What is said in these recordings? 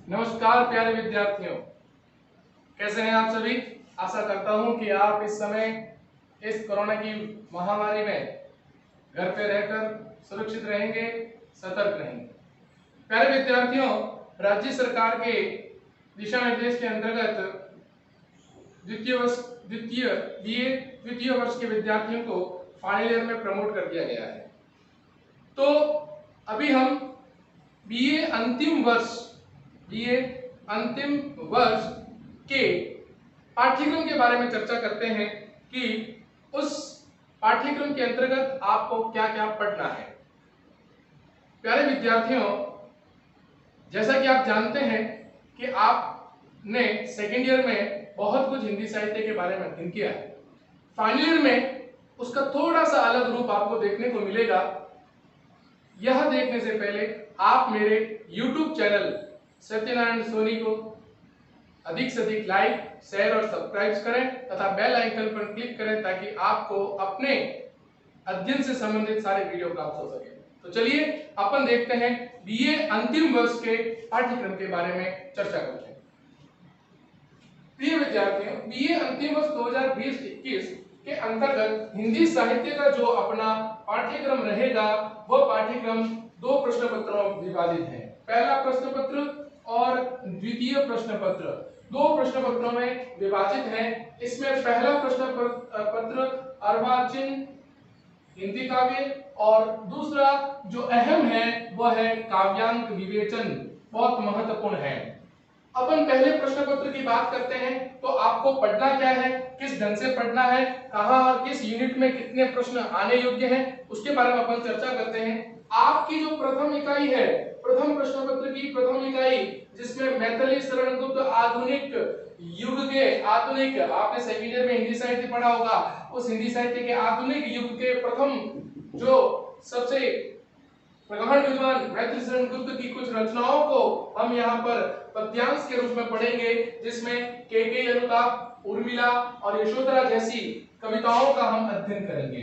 नमस्कार प्यारे विद्यार्थियों, कैसे हैं आप सभी। आशा करता हूं कि आप इस समय इस कोरोना की महामारी में घर पे रहकर सुरक्षित रहेंगे, सतर्क रहेंगे। प्यारे विद्यार्थियों, राज्य सरकार के दिशा निर्देश के अंतर्गत द्वितीय वर्ष के विद्यार्थियों को फाइनल ईयर में प्रमोट कर दिया गया है। तो अभी हम बीए अंतिम वर्ष के पाठ्यक्रम के बारे में चर्चा करते हैं कि उस पाठ्यक्रम के अंतर्गत आपको क्या क्या पढ़ना है। प्यारे विद्यार्थियों, जैसा कि आप जानते हैं कि आपने सेकेंड ईयर में बहुत कुछ हिंदी साहित्य के बारे में अध्ययन किया है। फाइनल ईयर में उसका थोड़ा सा अलग रूप आपको देखने को मिलेगा। यह देखने से पहले आप मेरे YouTube चैनल सत्यनारायण सोनी को अधिक से अधिक लाइक, शेयर और सब्सक्राइब करें तथा बेल आइकन पर क्लिक करें ताकि आपको अपने अध्ययन से संबंधित सारे वीडियो प्राप्त हो सके। तो चलिए अपन देखते हैं बीए अंतिम वर्ष के पाठ्यक्रम के बारे में चर्चा करते हैं। प्रिय विद्यार्थियों, बीए अंतिम वर्ष 2020-21 के अंतर्गत हिंदी साहित्य का जो अपना पाठ्यक्रम रहेगा वह पाठ्यक्रम दो प्रश्न पत्रों में विभाजित है। पहला प्रश्न पत्र और द्वितीय प्रश्न पत्र, दो प्रश्न पत्रों में विभाजित है। इसमें पहला प्रश्न पत्र अर्वाचीन हिंदी काव्य और दूसरा जो अहम है वह है काव्यांक विवेचन, बहुत महत्वपूर्ण है। अपन पहले प्रश्न पत्र की बात करते हैं तो आपको पढ़ना क्या है, किस ढंग से पढ़ना है, कहां और किस यूनिट में कितने प्रश्न आने योग्य हैं, उसके बारे में अपन चर्चा करते हैं। आपकी जो प्रथम इकाई है, प्रथम प्रश्न पत्र की प्रथम इकाई, जिसमें मैथिली शरण गुप्त आधुनिक युग के आधुनिक, आपने सेकेंड ईयर में हिंदी साहित्य पढ़ा होगा, उस हिंदी साहित्य के आधुनिक युग के प्रथम जो सबसे प्रगढ़ विद्वान मैथिली शरण गुप्त की कुछ रचनाओं को हम यहाँ पर पद्यांश के रूप में पढ़ेंगे, जिसमें केके अनुताप, उर्मिला और यशोधरा जैसी कविताओं का हम अध्ययन करेंगे।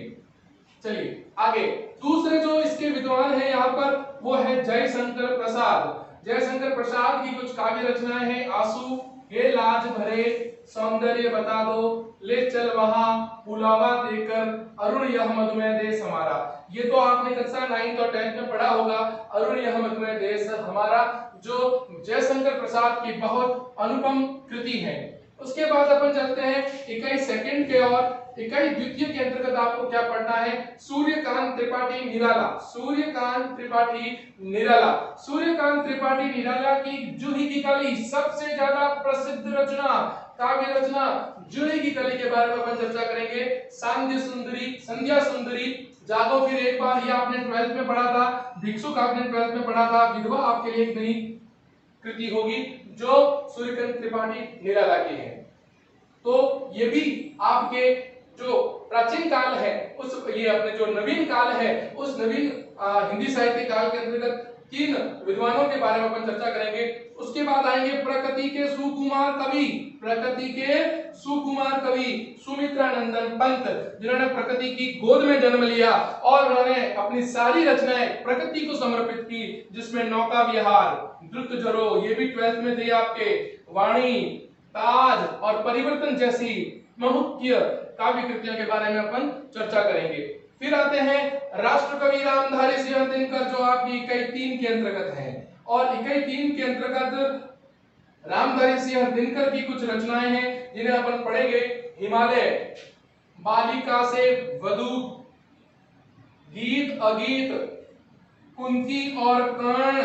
चलिए आगे, दूसरे जो इसके विद्वान हैं यहाँ पर वो है जयशंकर प्रसाद। जयशंकर प्रसाद की कुछ काव्य रचनाएं हैं। आंसू, हे लाज भरे, सौंदर्य बता दो, ले चल वहां, बुलावा देकर, अरुण यह मधुमेह देश हमारा। ये तो आपने कक्षा 9th और 10th में पढ़ा होगा, अरुण यह मधुमेह देश हमारा, जो जयशंकर प्रसाद की बहुत अनुपम कृति है। उसके बाद अपन चलते हैं इकाई सेकंड के और इकाई द्वितीय के अंतर्गत आपको क्या पढ़ना है। सूर्यकांत त्रिपाठी निराला, सूर्यकांत त्रिपाठी निराला, सूर्यकांत त्रिपाठी निराला की जूही की कली, सबसे ज्यादा प्रसिद्ध रचना, काव्य रचना जूही की कली के बारे में अपन चर्चा करेंगे। सांध्य सुंदरी, संध्या सुंदरी, जागो फिर एक बार, ये आपने 12th में पढ़ा था, भिक्षुक आपने 12th में पढ़ा था, विधवा आपके लिए एक नई कृति होगी जो सूर्यकांत त्रिपाठी निराला की है। तो ये भी आपके जो प्राचीन काल है उस, ये अपने जो नवीन काल है उस नवीन हिंदी साहित्य काल के अंतर्गत तीन विद्वानों के बारे में अपन चर्चा करेंगे। उसके बाद आएंगे प्रकृति के सुकुमार कवि, प्रकृति के सुकुमार कवि सुमित्रा नंदन पंत, जिन्होंने प्रकृति की गोद में जन्म लिया और उन्होंने अपनी सारी रचनाएं प्रकृति को समर्पित की, जिसमें नौका विहार, द्रुत जरो, ये भी 12th में थे आपके, वाणी, ताज और परिवर्तन जैसी मुख्य काव्य कृतियों के बारे में अपन चर्चा करेंगे। फिर आते हैं राष्ट्रकवि रामधारी सिंह दिनकर, जो आपकी इकाई 3 के अंतर्गत है, और इकाई 3 के अंतर्गत रामधारी सिंह दिनकर की कुछ रचनाएं हैं जिन्हें अपन पढ़ेंगे। हिमालय, बालिका से वधु, गीत अगीत, कुंती और कर्ण,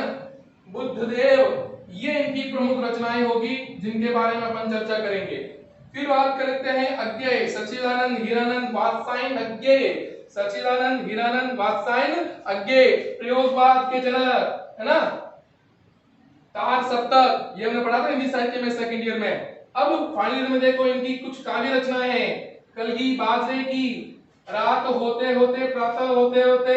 बुद्धदेव, ये इनकी प्रमुख रचनाएं होगी जिनके बारे में अपन चर्चा करेंगे। फिर बात करते हैं अज्ञेय, सच्चिदानंद हीरानंद वात्सायन अज्ञेय, सच्चिदानंद हीरानंद वात्सायन अज्ञेय, प्रयोगवाद के जनक, है ना, तार सप्तक, ये हमने पढ़ा था हिंदी साहित्य में सेकंड ईयर में। अब फाइनल ईयर में देखो इनकी कुछ काव्य रचनाएं हैं। कलगी बाजरे की, रात होते होते प्रातः होते होते,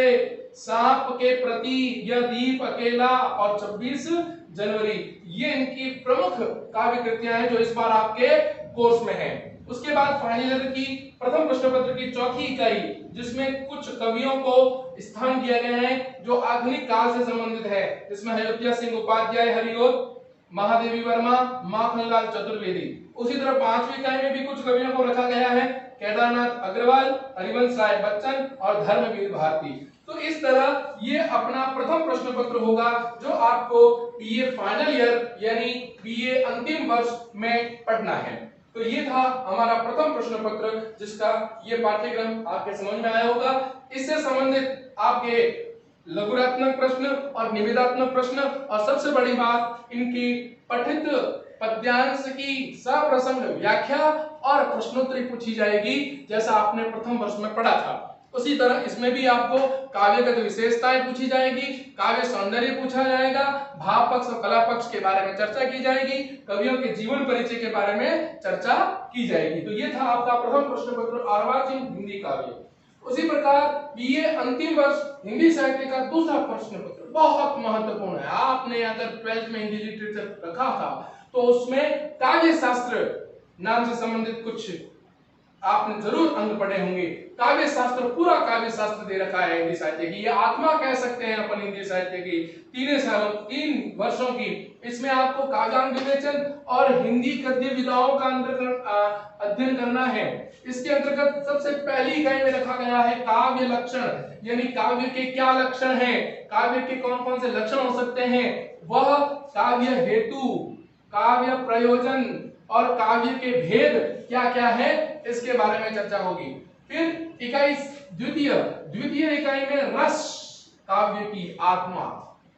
सांप के प्रति, यह दीप अकेला और 26 जनवरी, ये इनकी प्रमुख काव्य कृतियां हैं जो इस बार आपके कोर्स में है। उसके बाद फाइनल ईयर की प्रथम प्रश्न पत्र की चौथी इकाई, जिसमें कुछ कवियों को स्थान दिया गया है जो आधुनिक काल से संबंधित है, जिसमें अयोध्या सिंह उपाध्याय हरिओद, महादेवी वर्मा, माखनलाल चतुर्वेदी। उसी तरह 5वीं इकाई में भी कुछ कवियों को रखा गया है, केदारनाथ अग्रवाल, हरिवंश राय बच्चन और धर्मवीर भारती। तो इस तरह ये अपना प्रथम प्रश्न पत्र होगा जो आपको बीए फाइनल ईयर यानी बीए अंतिम वर्ष में पढ़ना है। तो ये था हमारा प्रथम प्रश्न पत्र जिसका ये पाठ्यक्रम आपके समझ में आया होगा। इससे संबंधित आपके लघुरात्मक प्रश्न और निवेदात्मक प्रश्न और सबसे बड़ी बात इनकी पठित पद्यांश की सप्रसंग व्याख्या और प्रश्नोत्तरी पूछी जाएगी जैसा आपने प्रथम वर्ष में पढ़ा था। उसी तरह इसमें भी आपको काव्यगत विशेषताएं पूछी जाएगी, काव्य सौंदर्य पूछा जाएगा, भाव पक्ष और कला पक्ष के बारे में चर्चा की जाएगी, कवियों के जीवन परिचय के बारे में चर्चा की जाएगी। तो ये था आपका प्रथम प्रश्न पत्र अर्वाचीन हिंदी काव्य। उसी प्रकार बीए अंतिम वर्ष हिंदी साहित्य का दूसरा प्रश्न पत्र बहुत महत्वपूर्ण है। आपने अगर 12th में हिंदी लिटरेचर रखा था तो उसमें काव्य शास्त्र नाम से संबंधित कुछ आपने जरूर अंग पढ़े होंगे। काव्य शास्त्र, पूरा काव्य शास्त्र दे रखा है हिंदी साहित्य की, ये आत्मा कह सकते हैं अपन हिंदी साहित्य की 3 वर्षों की। इसमें आपको काव्यांग विवेचन और हिंदी गद्य विधाओं का अध्ययन करना है। इसके अंतर्गत सबसे पहली इकाई में रखा गया है काव्य लक्षण, यानी काव्य के क्या लक्षण हैं, काव्य के कौन कौन से लक्षण हो सकते हैं, वह काव्य हेतु, काव्य प्रयोजन और काव्य के भेद क्या क्या है इसके बारे में चर्चा होगी। फिर इकाई द्वितीय इकाई में रस, काव्य की आत्मा,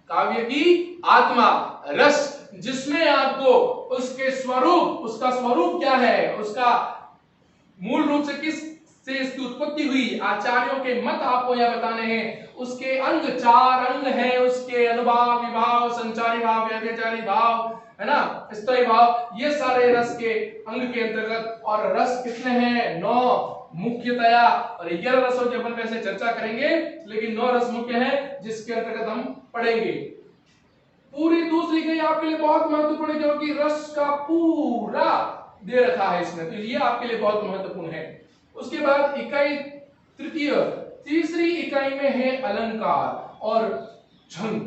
काव्य की आत्मा रस, जिसमें आपको उसके स्वरूप, उसका स्वरूप क्या है, उसका मूल रूप से किस से इसकी उत्पत्ति हुई, आचार्यों के मत आपको यह बताने हैं। उसके अंग 4 अंग हैं, उसके अनुभाव, विभाव, संचारी भाव, व्यभिचारी भाव, है ना, स्थायी भाव, ये सारे रस के अंग के अंतर्गत। और रस कितने हैं? 9 मुख्यतया, और 11 रसों की अपन वैसे चर्चा करेंगे, लेकिन 9 रस मुख्य हैं जिसके अंतर्गत हम पढ़ेंगे। पूरी दूसरी इकाई आपके लिए बहुत महत्वपूर्ण है क्योंकि रस का पूरा दे रखा है इसमें, तो ये आपके लिए बहुत महत्वपूर्ण है। उसके बाद इकाई तीसरी इकाई में है अलंकार और छंद,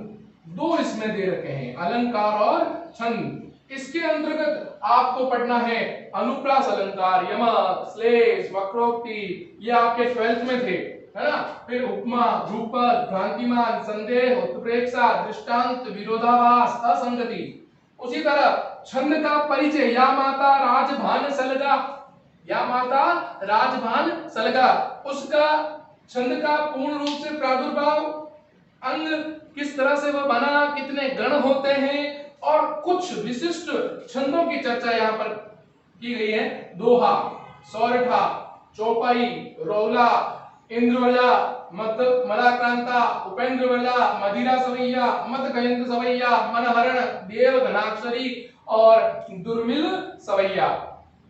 2 इसमें दे रखे हैं, अलंकार और छंद। इसके अंतर्गत आपको पढ़ना है अनुप्रास अलंकार, यमक, श्लेष, वक्रोक्ति, ये आपके 12th में थे, है ना। फिर उपमा, रूपक, भ्रांतिमान, संदेह, उत्प्रेक्षा, दृष्टांत, विरोधाभास, असंगति। उसी तरह छंद का परिचय, या माता राजभान सलगा, या माता राजभान सलगा, उसका छंद का पूर्ण रूप से प्रादुर्भाव, अंग किस तरह से वह बना, कितने गण होते हैं, और कुछ विशिष्ट छंदों की चर्चा यहाँ पर की गई है। दोहा, सौरठा, चौपाई, रौला, इंद्रवजा, मलाक्रांता, उपेंद्रवजा, मदिरा सवैया, मत गयंत सवैया, मनहरण, देव घनाक्षरी और दुर्मिल सवैया।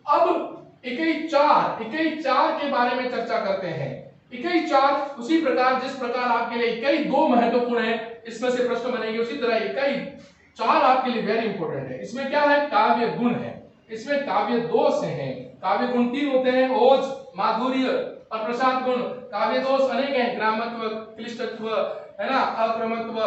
अब इकाई 4 के बारे में चर्चा करते हैं। इकाई 4 उसी प्रकार जिस प्रकार आपके लिए इकाई 2 महत्वपूर्ण है, इसमें से प्रश्न बनेंगे, उसी तरह इकाई 4 आपके लिए वेरी इंपॉर्टेंट है। इसमें क्या है? काव्य गुण है, इसमें काव्य दोष हैं। काव्य गुण 3 होते हैं, ओज, माधुर्य और प्रसाद गुण। काव्य दोष अनेक हैं, ग्रामत्व, क्लिष्टत्व, है ना, अक्रमत्व,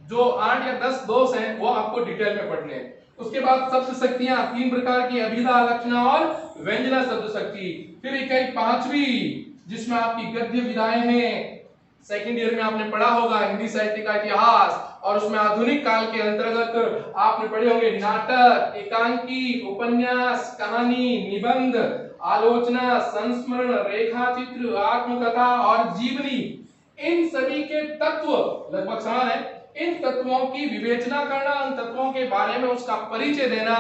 जो 8 या 10 दोष हैं वो आपको डिटेल में पढ़ने हैं। उसके बाद शब्द शक्तियां 3 प्रकार की, अभिधा, लक्षणा और व्यंजना शब्द शक्ति। फिर इकाई 5वीं जिसमें आपकी गद्य विधाएं हैं, सेकंड ईयर में आपने पढ़ा होगा हिंदी साहित्य का इतिहास, और उसमें आधुनिक काल के अंतर्गत आपने पढ़े होंगे नाटक, एकांकी, उपन्यास, कहानी, निबंध, आलोचना, संस्मरण, रेखाचित्र, आत्मकथा और जीवनी। इन सभी के तत्व लगभग समान है। इन तत्वों की विवेचना करना, उन तत्वों के बारे में उसका परिचय देना,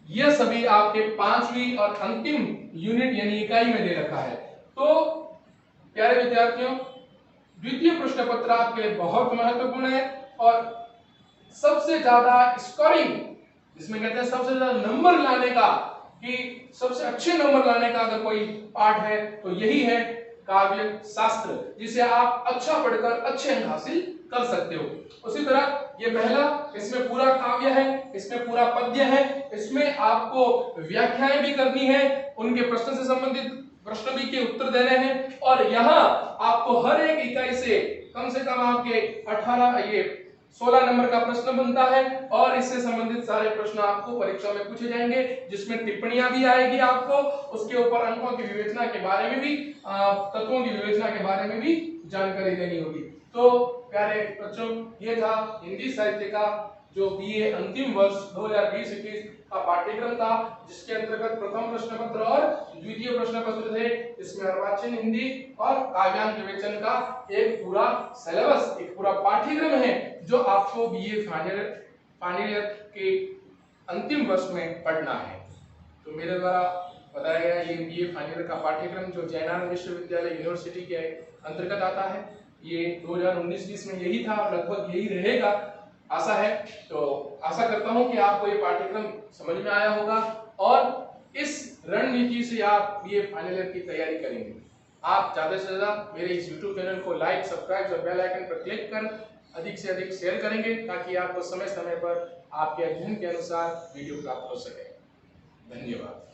यह सभी आपके 5वीं और अंतिम यूनिट यानी इकाई में दे रखा है। तो प्यारे विद्यार्थियों, द्वितीय प्रश्न पत्र आपके लिए बहुत महत्वपूर्ण है और सबसे ज्यादा स्कोरिंग, जिसमें कहते हैं सबसे ज्यादा नंबर लाने का, कि सबसे अच्छे नंबर लाने का अगर कोई पाठ है तो यही है काव्य शास्त्र, जिसे आप अच्छा पढ़कर अच्छे अंक हासिल कर सकते हो। उसी तरह ये पहला, इसमें पूरा काव्य है, इसमें पूरा पद्य है, इसमें आपको व्याख्याएं भी करनी है, उनके प्रश्न से संबंधित प्रश्न भी के उत्तर देने हैं, और यहाँ आपको हर एक इकाई से कम आपके 16 नंबर का प्रश्न बनता है और इससे संबंधित सारे प्रश्न आपको परीक्षा में पूछे जाएंगे, जिसमें टिप्पणियां भी आएगी आपको, उसके ऊपर अंकों की विवेचना के बारे में भी, तत्वों की विवेचना के बारे में भी जानकारी देनी होगी। तो प्यारे बच्चों, ये था हिंदी साहित्य का जो बीए अंतिम वर्ष 2020-21 का पाठ्यक्रम था, जिसके अंतर्गत प्रथम प्रश्न पत्र और द्वितीय प्रश्न पत्र थे। इसमें अर्वाचीन हिंदी और काव्यांश विवेचन का एक पूरा सिलेबस, एक पूरा पाठ्यक्रम है जो आपको बीए फाइनल ईयर के अंतिम वर्ष में पढ़ना है। तो मेरे द्वारा बताया गया ये बीए फाइनल ईयर का पाठ्यक्रम जो जयनारायण विश्वविद्यालय यूनिवर्सिटी के अंतर्गत आता है, ये 2019-20 में यही था और लगभग यही रहेगा, आशा है। तो आशा करता हूं कि आपको ये पाठ्यक्रम समझ में आया होगा और इस रणनीति से आप बीए फाइनल ईयर की तैयारी करेंगे। आप ज्यादा से ज्यादा मेरे इस YouTube चैनल को लाइक, सब्सक्राइब और बेल आइकन पर क्लिक कर अधिक से अधिक शेयर करेंगे, ताकि आपको समय समय पर आपके अध्ययन के अनुसार वीडियो प्राप्त हो सके। धन्यवाद।